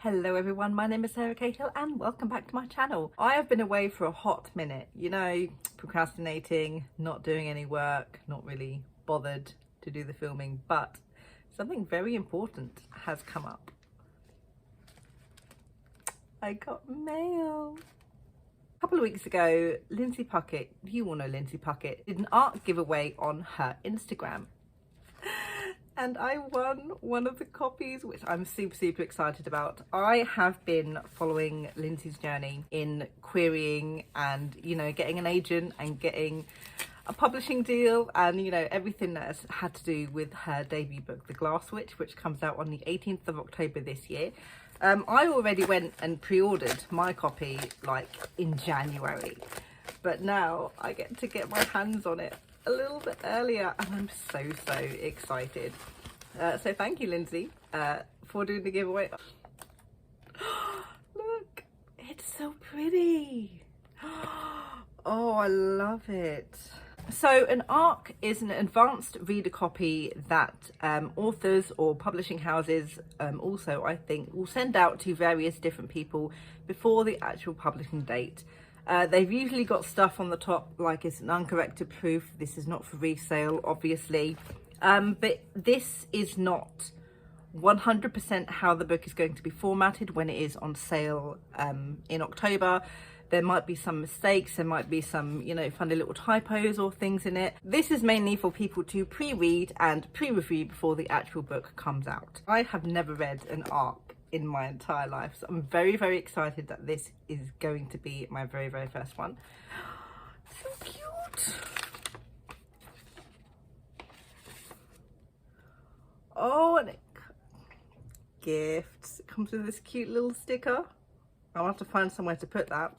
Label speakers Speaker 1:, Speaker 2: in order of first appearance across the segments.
Speaker 1: Hello everyone, my name is Sarah Cahill and welcome back to my channel. I have been away for a hot minute, procrastinating, not doing any work, not really bothered to do the filming, but something very important has come up. I got mail. A couple of weeks ago, Lindsay Puckett, you all know Lindsay Puckett, did an art giveaway on her Instagram. And I won one of the copies, which I'm super excited about. I have been following Lindsay's journey in querying and, getting an agent and getting a publishing deal and, everything that has had to do with her debut book, The Glass Witch, which comes out on the 18th of October this year. I already went and pre-ordered my copy in January, but now I get to get my hands on it a little bit earlier and I'm so excited. So thank you, Lindsay, for doing the giveaway. Look, it's so pretty. Oh, I love it. So an ARC is an advanced reader copy that authors or publishing houses also, I think, will send out to various different people before the actual publishing date. They've usually got stuff on the top like it's an uncorrected proof. This is not for resale, obviously. But this is not 100% how the book is going to be formatted when it is on sale in October. There might be some mistakes, there might be some, funny little typos or things in it. This is mainly for people to pre-read and pre-review before the actual book comes out. I have never read an ARC in my entire life, so I'm very excited that this is going to be my very first one. So cute. Oh, and gifts. It comes with this cute little sticker. I'll have to find somewhere to put that.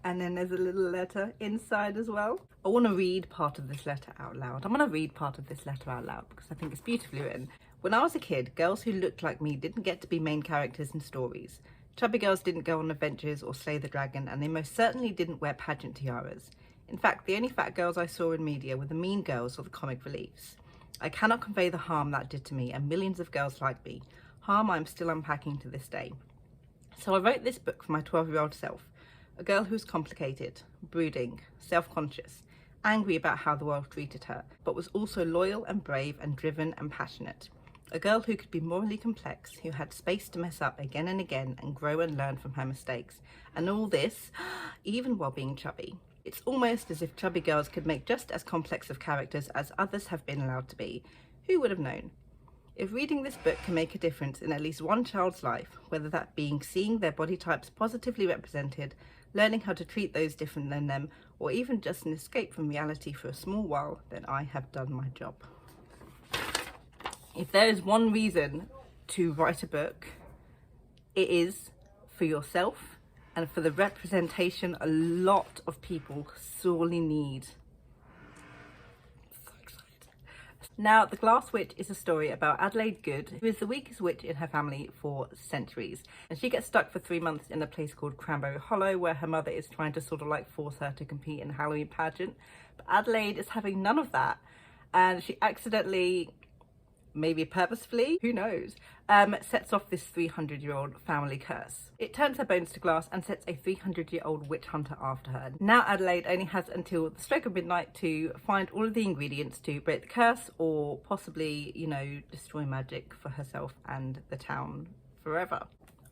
Speaker 1: And then there's a little letter inside as well. I want to read part of this letter out loud. I'm going to read part of this letter out loud because I think it's beautifully written. When I was a kid, girls who looked like me didn't get to be main characters in stories. Chubby girls didn't go on adventures or slay the dragon, and they most certainly didn't wear pageant tiaras. In fact, the only fat girls I saw in media were the mean girls or the comic reliefs. I cannot convey the harm that did to me and millions of girls like me, harm I'm still unpacking to this day. So I wrote this book for my 12-year-old self, a girl who was complicated, brooding, self-conscious, angry about how the world treated her, but was also loyal and brave and driven and passionate. A girl who could be morally complex, who had space to mess up again and again and grow and learn from her mistakes. And all this, even while being chubby. It's almost as if chubby girls could make just as complex of characters as others have been allowed to be. Who would have known? If reading this book can make a difference in at least one child's life, whether that being seeing their body types positively represented, learning how to treat those different than them, or even just an escape from reality for a small while, then I have done my job. If there is one reason to write a book, it is for yourself and for the representation a lot of people sorely need. So excited. Now, The Glass Witch is a story about Adelaide Good, who is the weakest witch in her family for centuries. And she gets stuck for 3 months in a place called Cranberry Hollow, where her mother is trying to force her to compete in a Halloween pageant. But Adelaide is having none of that. And she accidentally, maybe purposefully, who knows, sets off this 300-year-old family curse. It turns her bones to glass and sets a 300-year-old witch hunter after her. Now Adelaide only has until the stroke of midnight to find all of the ingredients to break the curse or possibly, destroy magic for herself and the town forever.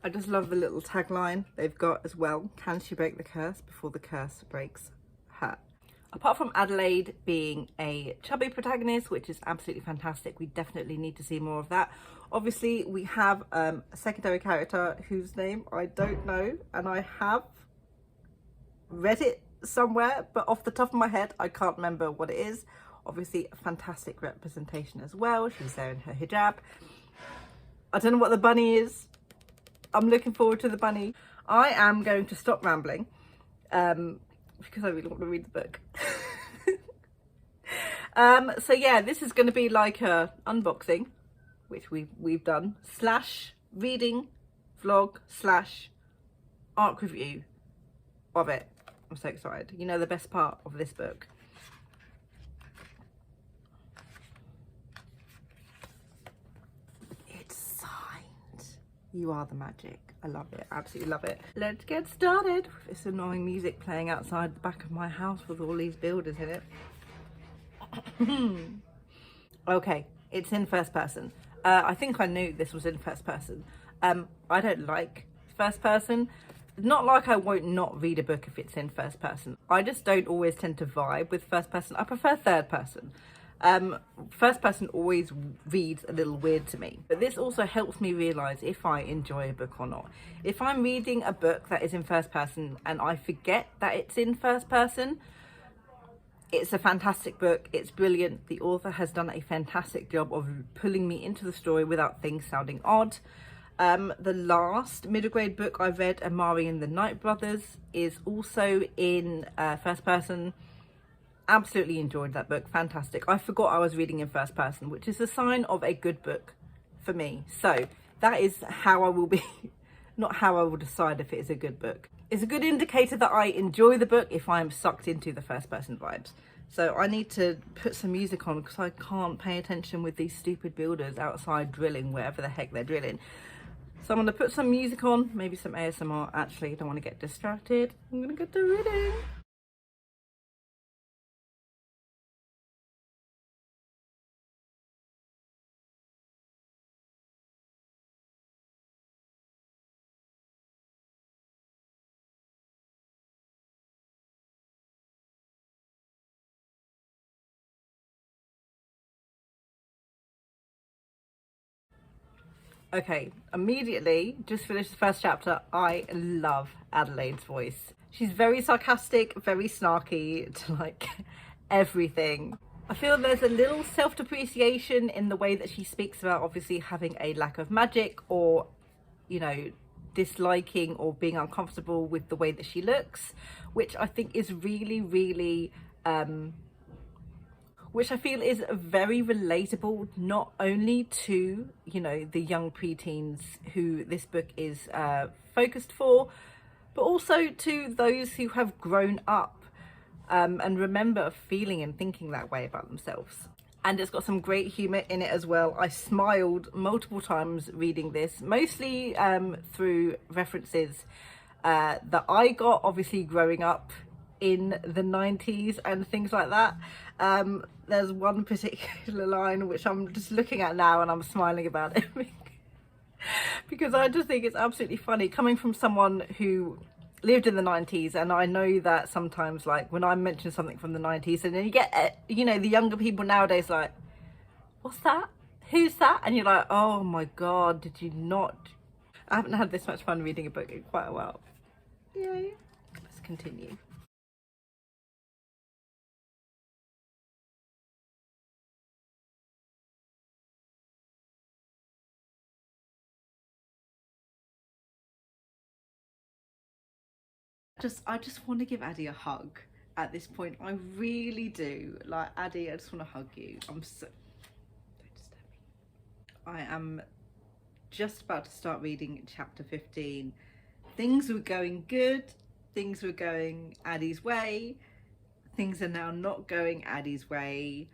Speaker 1: I just love the little tagline they've got as well. Can she break the curse before the curse breaks her? Apart from Adelaide being a chubby protagonist, which is absolutely fantastic, we definitely need to see more of that. Obviously, we have a secondary character whose name I don't know, and I have read it somewhere, but off the top of my head, I can't remember what it is. Obviously, a fantastic representation as well. She's there in her hijab. I don't know what the bunny is. I'm looking forward to the bunny. I am going to stop rambling. Because I really want to read the book. So yeah, this is going to be like a unboxing, which we've done, / reading vlog / ARC review of it. I'm so excited. The best part of this book. It's signed. You are the magic. I love it. Absolutely love it. Let's get started with this annoying music playing outside the back of my house with all these builders in it. Okay, it's in first person. I think I knew this was in first person. I don't like first person. Not like I won't not read a book if it's in first person. I just don't always tend to vibe with first person. I prefer third person. First person always reads a little weird to me, but this also helps me realize if I enjoy a book or not. If I'm reading a book that is in first person and I forget that it's in first person, it's a fantastic book. It's brilliant. The author has done a fantastic job of pulling me into the story without things sounding odd. The last middle grade book I read, Amari and the Night Brothers, is also in first person. Absolutely enjoyed that book. Fantastic. I forgot I was reading in first person, which is a sign of a good book for me. So that is how I will be, not how I will decide if it is a good book. It's a good indicator that I enjoy the book if I am sucked into the first person vibes. So I need to put some music on because I can't pay attention with these stupid builders outside drilling wherever the heck they're drilling. So I'm going to put some music on, maybe some ASMR. Actually, I don't want to get distracted. I'm going to get to reading. Okay, immediately, just finished the first chapter. I love Adelaide's voice. She's very sarcastic, very snarky to like everything. I feel there's a little self-depreciation in the way that she speaks about obviously having a lack of magic or, you know, disliking or being uncomfortable with the way that she looks, which I think is really, which I feel is very relatable, not only to, you know, the young preteens who this book is focused for, but also to those who have grown up and remember feeling and thinking that way about themselves. And it's got some great humour in it as well. I smiled multiple times reading this, mostly through references that I got obviously growing up in the 90s and things like that. There's one particular line which I'm just looking at now and I'm smiling about it because I just think it's absolutely funny coming from someone who lived in the 90s, and I know that sometimes like when I mention something from the 90s and then you get, you know, the younger people nowadays like, what's that? Who's that? And you're like, oh my god, did you not? I haven't had this much fun reading a book in quite a while. Yay. Let's continue. I just want to give Addie a hug at this point. I really do. Like, Addie, I just want to hug you. I'm so... Don't disturb me. I am just about to start reading chapter 15. Things were going good. Things were going Addie's way. Things are now not going Addie's way.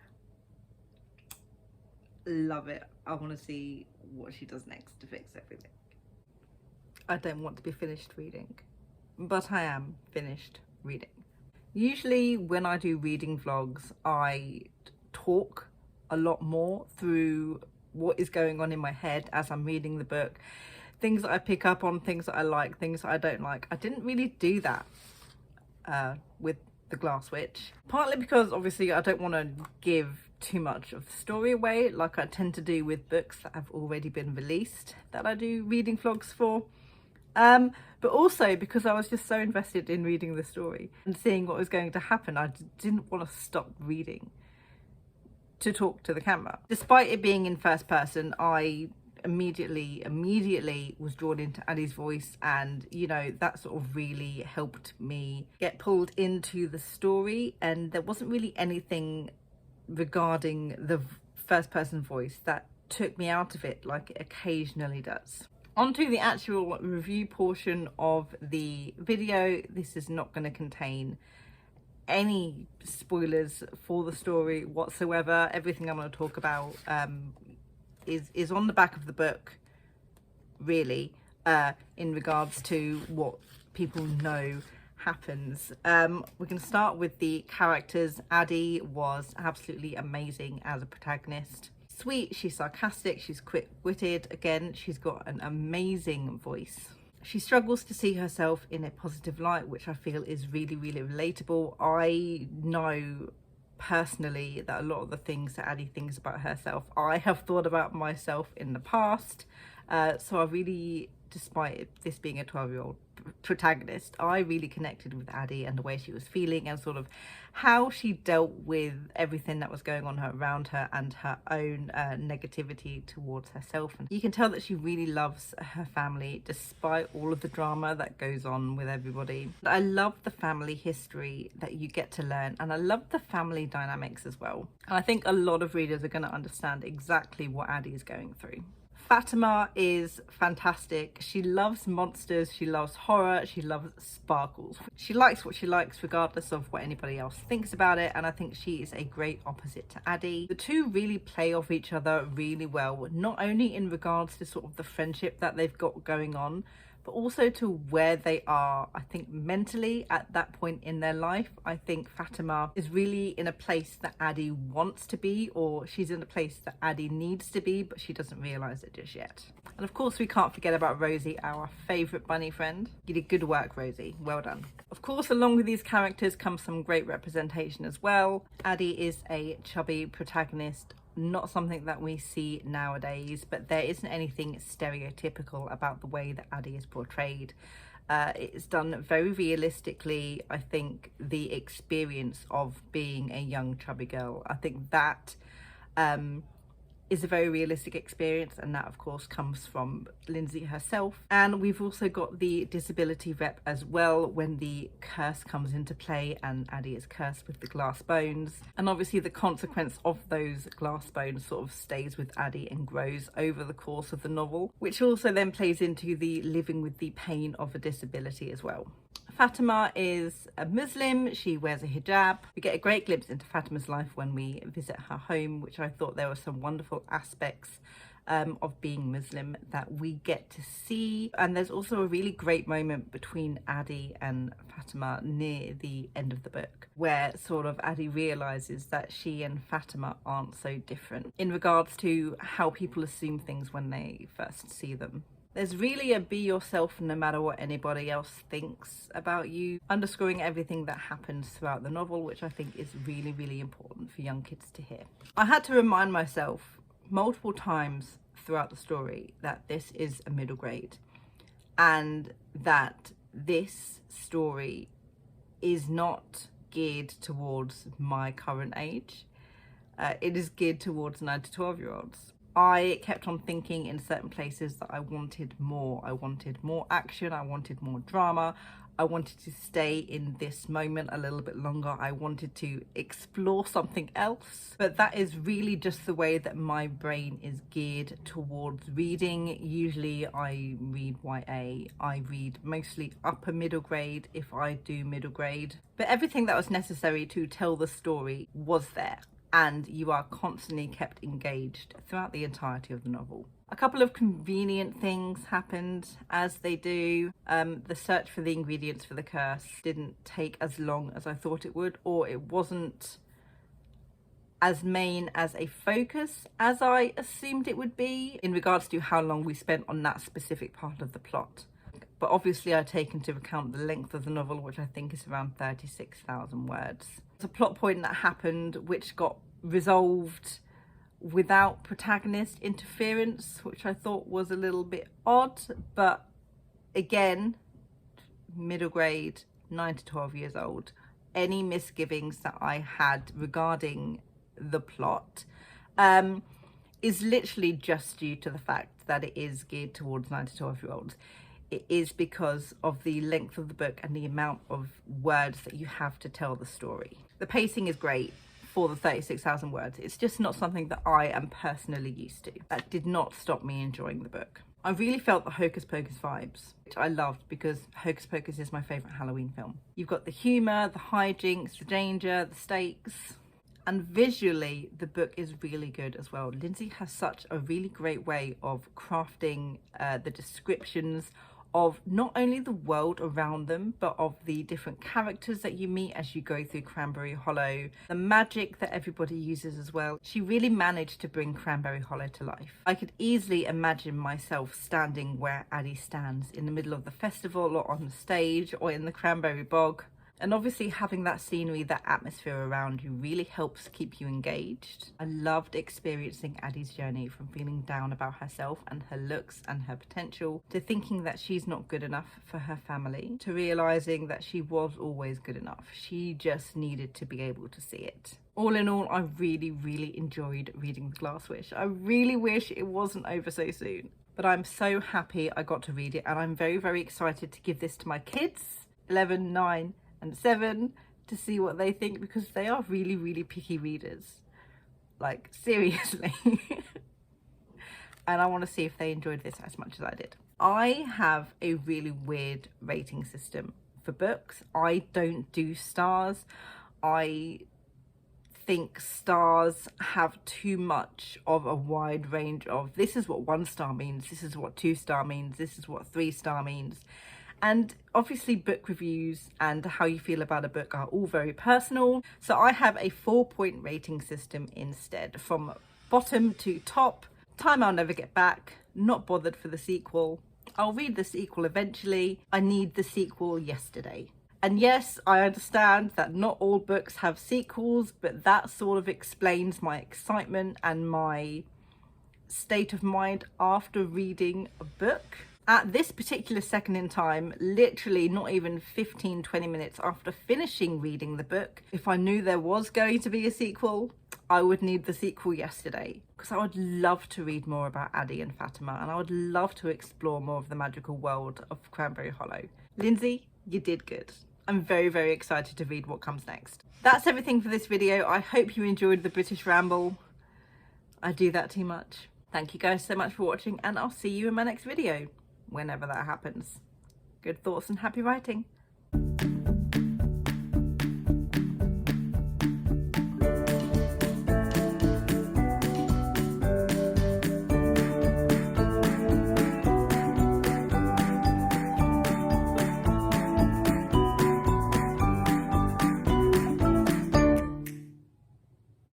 Speaker 1: Love it. I want to see what she does next to fix everything. I don't want to be finished reading, but I am finished reading. Usually when I do reading vlogs, I talk a lot more through what is going on in my head as I'm reading the book. Things that I pick up on, things that I like, things that I don't like. I didn't really do that with The Glass Witch. Partly because obviously I don't want to give too much of the story away like I tend to do with books that have already been released that I do reading vlogs for. But also because I was just so invested in reading the story and seeing what was going to happen, I didn't want to stop reading to talk to the camera. Despite it being in first person, I immediately was drawn into Addie's voice, and you know, that sort of really helped me get pulled into the story, and there wasn't really anything regarding the first person voice that took me out of it like it occasionally does. Onto the actual review portion of the video. This is not going to contain any spoilers for the story whatsoever. Everything I'm going to talk about is on the back of the book. really, in regards to what people know happens. We're going to start with the characters. Addie was absolutely amazing as a protagonist. Sweet, she's sarcastic, she's quick-witted. Again, she's got an amazing voice. She struggles to see herself in a positive light, which I feel is really, really relatable. I know personally that a lot of the things that Addie thinks about herself, I have thought about myself in the past. So I really, despite this being a 12-year-old protagonist, I really connected with Addie and the way she was feeling and sort of how she dealt with everything that was going on around her and her own negativity towards herself. And you can tell that she really loves her family despite all of the drama that goes on with everybody. I love the family history that you get to learn, and I love the family dynamics as well. And I think a lot of readers are going to understand exactly what Addie is going through. Fatima is fantastic. She loves monsters, she loves horror, she loves sparkles. She likes what she likes regardless of what anybody else thinks about it, and I think she is a great opposite to Addie. The two really play off each other really well, not only in regards to sort of the friendship that they've got going on, but also to where they are, I think, mentally at that point in their life. I think Fatima is really in a place that Addie wants to be, or she's in a place that Addie needs to be, but she doesn't realise it just yet. And of course, we can't forget about Rosie, our favourite bunny friend. You did good work, Rosie. Well done. Of course, along with these characters comes some great representation as well. Addie is a chubby protagonist, not something that we see nowadays, but there isn't anything stereotypical about the way that Addie is portrayed. It's done very realistically. I think the experience of being a young chubby girl, I think that is a very realistic experience, and that of course comes from Lindsay herself. And we've also got the disability rep as well when the curse comes into play and Addie is cursed with the glass bones, and obviously the consequence of those glass bones sort of stays with Addie and grows over the course of the novel, which also then plays into the living with the pain of a disability as well. Fatima is a Muslim, she wears a hijab. We get a great glimpse into Fatima's life when we visit her home, which I thought there were some wonderful aspects of being Muslim that we get to see. And there's also a really great moment between Addie and Fatima near the end of the book, where sort of Addie realises that she and Fatima aren't so different in regards to how people assume things when they first see them. There's really a be yourself no matter what anybody else thinks about you, underscoring everything that happens throughout the novel, which I think is really, really important for young kids to hear. I had to remind myself multiple times throughout the story that this is a middle grade, and that this story is not geared towards my current age. It is geared towards 9 to 12-year-olds. I kept on thinking in certain places that I wanted more. I wanted more action, I wanted more drama, I wanted to stay in this moment a little bit longer, I wanted to explore something else. But that is really just the way that my brain is geared towards reading. Usually I read YA, I read mostly upper middle grade if I do middle grade. But everything that was necessary to tell the story was there, and you are constantly kept engaged throughout the entirety of the novel. A couple of convenient things happened, as they do. The search for the ingredients for the curse didn't take as long as I thought it would, or it wasn't as main as a focus as I assumed it would be in regards to how long we spent on that specific part of the plot. But obviously I take into account the length of the novel, which I think is around 36,000 words. It's a plot point that happened which got resolved without protagonist interference, which I thought was a little bit odd, but again, middle grade, 9 to 12 years old. Any misgivings that I had regarding the plot is literally just due to the fact that it is geared towards 9 to 12-year-olds. It is because of the length of the book and the amount of words that you have to tell the story. The pacing is great for the 36,000 words. It's just not something that I am personally used to. That did not stop me enjoying the book. I really felt the Hocus Pocus vibes, which I loved because Hocus Pocus is my favourite Halloween film. You've got the humour, the hijinks, the danger, the stakes, And visually, the book is really good as well. Lindsay has such a really great way of crafting the descriptions of not only the world around them, but of the different characters that you meet as you go through Cranberry Hollow, the magic that everybody uses as well. She really managed to bring Cranberry Hollow to life. I could easily imagine myself standing where Addie stands, in the middle of the festival or on the stage or in the Cranberry Bog. And obviously having that scenery, that atmosphere around you really helps keep you engaged. I loved experiencing Addie's journey from feeling down about herself and her looks and her potential, to thinking that she's not good enough for her family, to realising that she was always good enough. She just needed to be able to see it. All in all, I really, really enjoyed reading The Glass Witch. I really wish it wasn't over so soon. But I'm so happy I got to read it, and I'm very, very excited to give this to my kids, 11, 9, and 7, to see what they think, because they are really, really picky readers, like seriously. And I want to see if they enjoyed this as much as I did. I have a really weird rating system for books. I don't do stars. I think stars have too much of a wide range of, this is what 1 star means, this is what 2 star means, this is what 3 star means. And obviously book reviews and how you feel about a book are all very personal. So I have a 4-point rating system instead, from bottom to top. Time I'll never get back, not bothered for the sequel. I'll read the sequel eventually. I need the sequel yesterday. And yes, I understand that not all books have sequels, but that sort of explains my excitement and my state of mind after reading a book. At this particular second in time, literally not even 15-20 minutes after finishing reading the book, if I knew there was going to be a sequel, I would need the sequel yesterday, because I would love to read more about Addie and Fatima, and I would love to explore more of the magical world of Cranberry Hollow. Lindsay, you did good. I'm very, very excited to read what comes next. That's everything for this video. I hope you enjoyed the British ramble. I do that too much. Thank you guys so much for watching, and I'll see you in my next video, whenever that happens. Good thoughts and happy writing.